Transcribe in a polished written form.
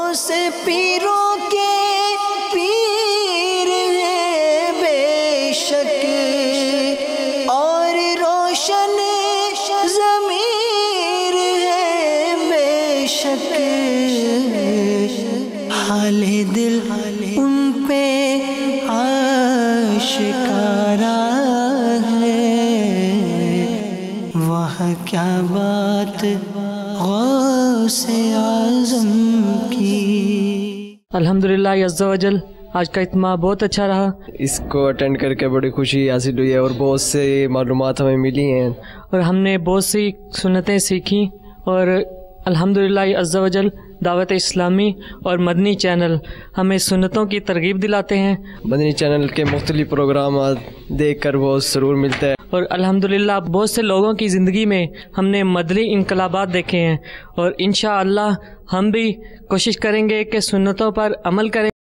غوث پیروں کے پیر ہیں بے شک، اور روشن ضمیر ہے بے شک، حال دل ان پہ آشکارا ہے، وہ کیا بات غوث اعظم کی۔ الحمدللہ عز و جل، آج کا اجتماع بہت اچھا رہا، اس کو اٹینڈ کر کے بڑی خوشی حاصل ہوئی ہے اور بہت سے معلومات ہمیں ملی ہیں، اور ہم نے بہت سی سنتیں سیکھیں، اور الحمدللہ عز و جل دعوت اسلامی اور مدنی چینل ہمیں سنتوں کی ترغیب دلاتے ہیں۔ مدنی چینل کے مختلف پروگرامات دیکھ کر بہت سرور ملتا ہے، اور الحمدللہ بہت سے لوگوں کی زندگی میں ہم نے مدنی انقلابات دیکھے ہیں، اور انشاءاللہ ہم بھی کوشش کریں گے کہ سنتوں پر عمل کریں۔